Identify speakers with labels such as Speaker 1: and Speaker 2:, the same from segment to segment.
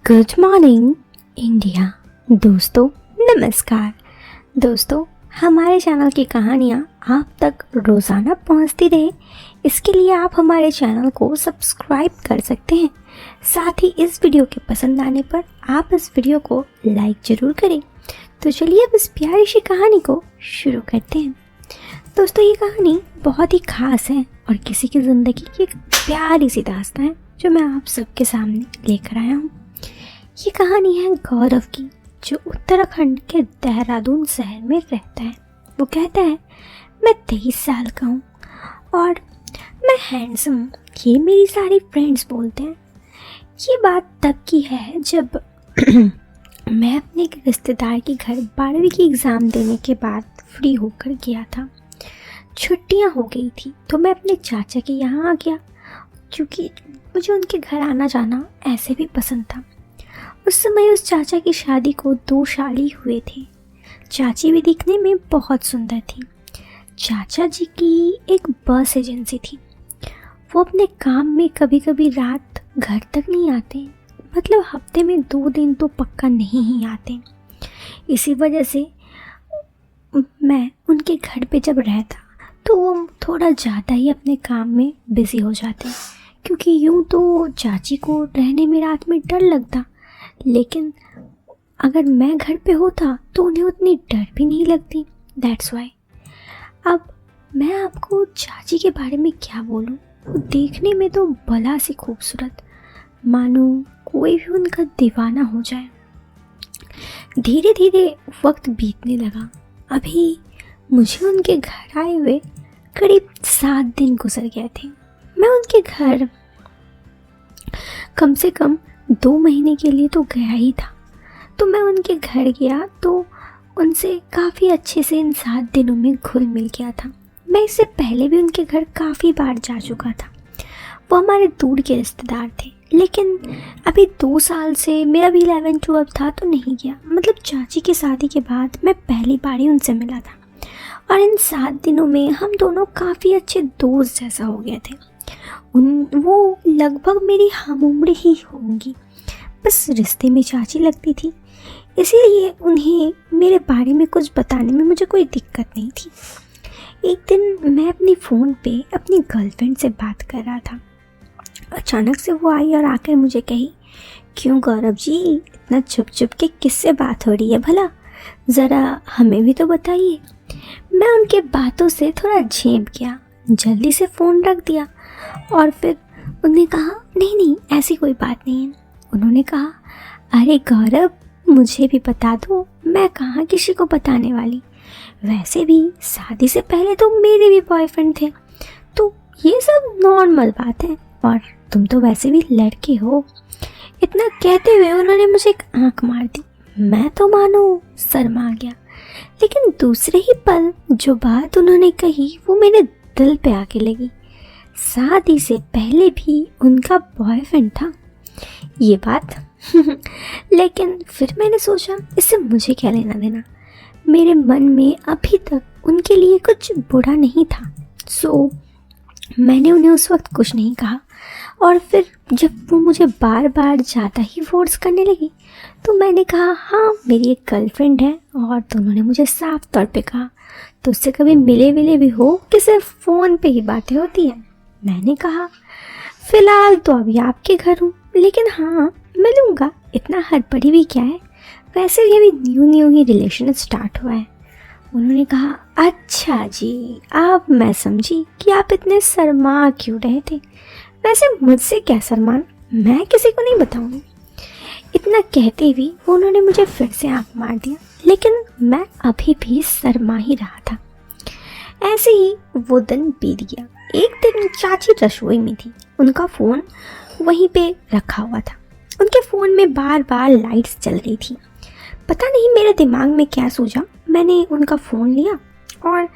Speaker 1: Good morning India. दोस्तों नमस्कार। दोस्तों हमारे चैनल की कहानियाँ आप तक रोज़ाना पहुँचती रहे, इसके लिए आप हमारे चैनल को सब्सक्राइब कर सकते हैं। साथ ही इस वीडियो के पसंद आने पर आप इस वीडियो को लाइक ज़रूर करें। तो चलिए अब इस प्यारी सी कहानी को शुरू करते हैं। दोस्तों ये कहानी बहुत ही ख़ास है और किसी की ज़िंदगी की एक प्यारी सी दास्तान है जो मैं आप सबके सामने लेकर आया हूँ। ये कहानी है गौरव की, जो उत्तराखंड के देहरादून शहर में रहता है। वो कहता है मैं 23 साल का हूँ और मैं हैंडसम हूँ, ये मेरी सारी फ्रेंड्स बोलते हैं। ये बात तब की है जब मैं अपने एक रिश्तेदार के घर 12वीं की एग्ज़ाम देने के बाद फ्री होकर गया था। छुट्टियाँ हो गई थी तो मैं अपने चाचा के यहाँ आ गया, क्योंकि मुझे उनके घर आना जाना ऐसे भी पसंद था। उस समय उस चाचा की शादी को 2 साल ही हुए थे। चाची भी दिखने में बहुत सुंदर थी। चाचा जी की एक बस एजेंसी थी। वो अपने काम में कभी कभी रात घर तक नहीं आते, मतलब हफ्ते में 2 दिन तो पक्का नहीं ही आते। इसी वजह से मैं उनके घर पे जब रहता तो वो थोड़ा ज़्यादा ही अपने काम में बिज़ी हो जाते, क्योंकि यूँ तो चाची को रहने में रात में डर लगता, लेकिन अगर मैं घर पे होता तो उन्हें उतनी डर भी नहीं लगती। That's why. अब मैं आपको चाची के बारे में क्या बोलूँ, वो देखने में तो भला सी खूबसूरत, मानो कोई भी उनका दीवाना हो जाए। धीरे धीरे वक्त बीतने लगा। अभी मुझे उनके घर आए हुए करीब 7 दिन गुजर गए थे। मैं उनके घर कम से कम 2 महीने के लिए तो गया ही था। तो मैं उनके घर गया तो उनसे काफ़ी अच्छे से इन 7 दिनों में घुल मिल गया था। मैं इससे पहले भी उनके घर काफ़ी बार जा चुका था। वो हमारे दूर के रिश्तेदार थे, लेकिन अभी 2 साल से मेरा भी 11-12 था तो नहीं गया। मतलब चाची की शादी के बाद मैं पहली बार ही उनसे मिला था और इन 7 दिनों में हम दोनों काफ़ी अच्छे दोस्त जैसा हो गए थे। वो लगभग मेरी हम उम्र ही होंगी, बस रिश्ते में चाची लगती थी, इसीलिए उन्हें मेरे बारे में कुछ बताने में मुझे कोई दिक्कत नहीं थी। एक दिन मैं अपनी फ़ोन पे अपनी गर्लफ्रेंड से बात कर रहा था। अचानक से वो आई और आकर मुझे कही, क्यों गौरव जी इतना चुप चुप के किससे बात हो रही है भला, ज़रा हमें भी तो बताइए। मैं उनके बातों से थोड़ा झेप गया, जल्दी से फ़ोन रख दिया और फिर उन्होंने कहा नहीं नहीं ऐसी कोई बात नहीं है। उन्होंने कहा अरे गौरव मुझे भी बता दो, मैं कहाँ किसी को बताने वाली, वैसे भी शादी से पहले तो मेरे भी बॉयफ्रेंड थे, तो ये सब नॉर्मल बात है और तुम तो वैसे भी लड़के हो। इतना कहते हुए उन्होंने मुझे एक आंख मार दी। मैं तो मानो शर्मा गया, लेकिन दूसरे ही पल जो बात उन्होंने कही वो मेरे दिल पे आके लगी। शादी से पहले भी उनका बॉयफ्रेंड था ये बात लेकिन फिर मैंने सोचा इससे मुझे क्या लेना देना। मेरे मन में अभी तक उनके लिए कुछ बुरा नहीं था, सो मैंने उन्हें उस वक्त कुछ नहीं कहा। और फिर जब वो मुझे बार बार ज़्यादा ही फोर्स करने लगी तो मैंने कहा हाँ मेरी एक गर्लफ्रेंड है, और दोनों ने मुझे साफ तौर पे कहा तो उससे कभी मिले विले भी हो कि सिर्फ फ़ोन पे ही बातें होती हैं। मैंने कहा फ़िलहाल तो अभी आपके घर हूँ, लेकिन हाँ मिलूँगा, इतना हड़बड़ी भी क्या है, वैसे भी अभी न्यू ही रिलेशन स्टार्ट हुआ है। उन्होंने कहा अच्छा जी, अब मैं समझी कि आप इतने शर्मा क्यों रहे थे। वैसे मुझसे क्या शर्मान, मैं किसी को नहीं बताऊँगी। इतना कहते हुए उन्होंने मुझे फिर से आँख मार दिया, लेकिन मैं अभी भी शर्मा ही रहा था। ऐसे ही वो दिन बीत गया। एक दिन चाची रसोई में थी, उनका फ़ोन वहीं पे रखा हुआ था। उनके फ़ोन में बार बार लाइट्स चल रही थी। पता नहीं मेरे दिमाग में क्या सूझा, मैंने उनका फ़ोन लिया और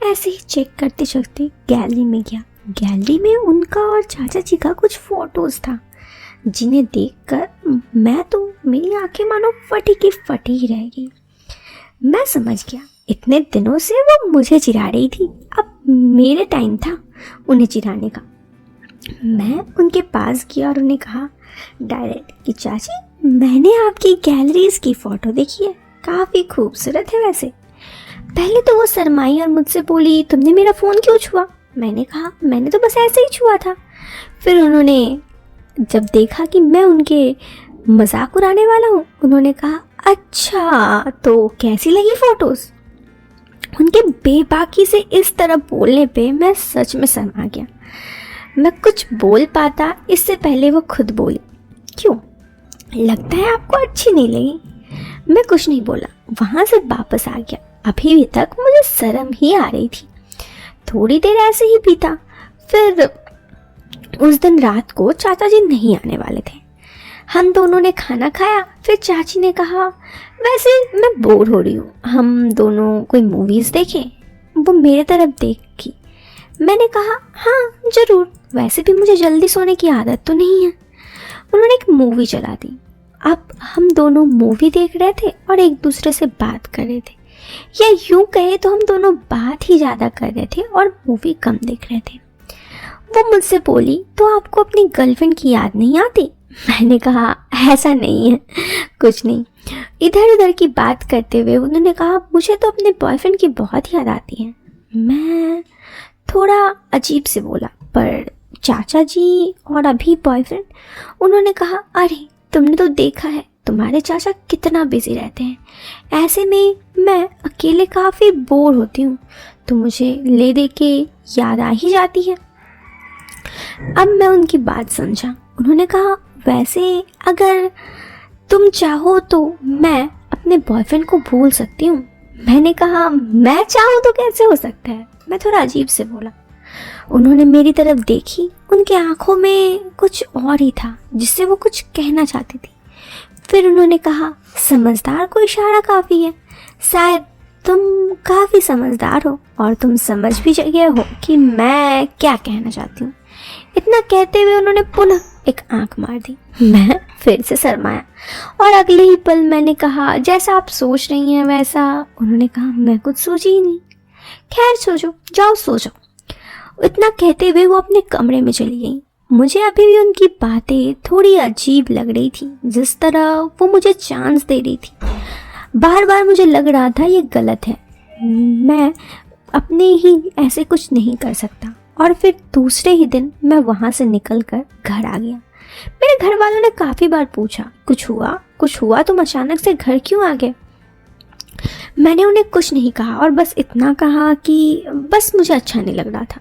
Speaker 1: ऐसे ही चेक करते चलते गैलरी में गया। गैलरी में उनका और चाचा जी का कुछ फ़ोटोज़ था, जिन्हें देखकर मेरी आंखें मानो फटी की फटी ही रह गई। मैं समझ गया इतने दिनों से वो मुझे चिढ़ा रही थी, अब मेरे टाइम था उन्हें चिढ़ाने का। मैं उनके पास गया और उन्हें कहा डायरेक्ट कि चाची मैंने आपकी गैलरीज की फ़ोटो देखी है, काफ़ी खूबसूरत है वैसे। पहले तो वो शर्माई और मुझसे बोली, तुमने मेरा फ़ोन क्यों छुआ? मैंने कहा, मैंने तो बस ऐसे ही छुआ था। फिर उन्होंने जब देखा कि मैं उनके मजाक उड़ाने वाला हूँ, उन्होंने कहा, अच्छा तो कैसी लगी फ़ोटोज़? उनके बेबाकी से इस तरह बोलने पे मैं सच में शर्मा गया। मैं कुछ बोल पाता इससे पहले वो खुद बोली, क्यों, लगता है आपको अच्छी नहीं लगी? मैं कुछ नहीं बोला, वहाँ से वापस आ गया। अभी भी तक मुझे शर्म ही आ रही थी। थोड़ी देर ऐसे ही बीता। फिर उस दिन रात को चाचा जी नहीं आने वाले थे। हम दोनों ने खाना खाया। फिर चाची ने कहा, वैसे मैं बोर हो रही हूँ, हम दोनों कोई मूवीज़ देखें। वो मेरे तरफ देखी। मैंने कहा, हाँ ज़रूर, वैसे भी मुझे जल्दी सोने की आदत तो नहीं है। उन्होंने एक मूवी चला दी। अब हम दोनों मूवी देख रहे थे और एक दूसरे से बात कर रहे थे, या यूँ कहे तो हम दोनों बात ही ज़्यादा कर रहे थे और मूवी कम देख रहे थे। वो मुझसे बोली, तो आपको अपनी गर्लफ्रेंड की याद नहीं आती? मैंने कहा, ऐसा नहीं है, कुछ नहीं। इधर उधर की बात करते हुए उन्होंने कहा, मुझे तो अपने बॉयफ्रेंड की बहुत याद आती है। मैं थोड़ा अजीब से बोला, पर चाचा जी और अभी बॉयफ्रेंड? उन्होंने कहा, अरे तुमने तो देखा है तुम्हारे चाचा कितना बिजी रहते हैं, ऐसे में मैं अकेले काफ़ी बोर होती हूँ, तो मुझे ले दे के याद आ ही जाती है। अब मैं उनकी बात समझा। उन्होंने कहा, वैसे अगर तुम चाहो तो मैं अपने बॉयफ्रेंड को भूल सकती हूँ। मैंने कहा, मैं चाहूँ तो कैसे हो सकता है? मैं थोड़ा अजीब से बोला। उन्होंने मेरी तरफ देखी। उनके आंखों में कुछ और ही था जिससे वो कुछ कहना चाहती थी। फिर उन्होंने कहा, समझदार को इशारा काफ़ी है, शायद तुम काफ़ी समझदार हो और तुम समझ भी गए हो कि मैं क्या कहना चाहती हूँ। इतना कहते हुए उन्होंने पुनः एक आंख मार दी। मैं फिर से शर्माया और अगले ही पल मैंने कहा, जैसा आप सोच रही हैं वैसा। उन्होंने कहा, मैं कुछ सोची ही नहीं। खैर सोचो, जाओ सो जाओ। इतना कहते हुए वो अपने कमरे में चली गई। मुझे अभी भी उनकी बातें थोड़ी अजीब लग रही थी, जिस तरह वो मुझे चांस दे रही थी। बार बार मुझे लग रहा था ये गलत है, मैं अपने ही ऐसे कुछ नहीं कर सकता। और फिर दूसरे ही दिन मैं वहाँ से निकलकर घर आ गया। मेरे घर वालों ने काफ़ी बार पूछा, कुछ हुआ, तुम अचानक से घर क्यों आ गए? मैंने उन्हें कुछ नहीं कहा और बस इतना कहा कि बस मुझे अच्छा नहीं लग रहा था,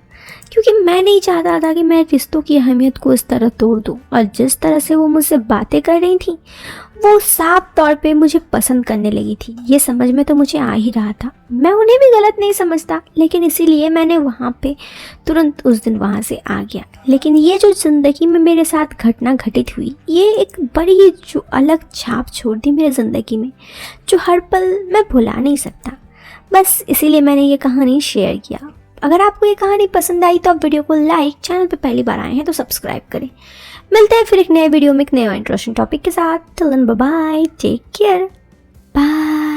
Speaker 1: क्योंकि मैं नहीं चाहता था कि मैं रिश्तों की अहमियत को इस तरह तोड़ दूं। और जिस तरह से वो मुझसे बातें कर रही थी, वो साफ तौर पे मुझे पसंद करने लगी थी। ये समझ में तो मुझे आ ही रहा था। मैं उन्हें भी गलत नहीं समझता, लेकिन इसीलिए मैंने वहाँ पे तुरंत उस दिन वहाँ से आ गया। लेकिन ये जो ज़िंदगी में मेरे साथ घटना घटित हुई, ये एक बड़ी ही जो अलग छाप छोड़ दी मेरे ज़िंदगी में, जो हर पल मैं भुला नहीं सकता। बस इसीलिए मैंने ये कहानी शेयर किया। अगर आपको ये कहानी पसंद आई तो आप वीडियो को लाइक, चैनल पे पहली बार आए हैं तो सब्सक्राइब करें। मिलते हैं फिर एक नए वीडियो में एक नए इंटरेस्टिंग टॉपिक के साथ। Till then bye bye, take care, bye.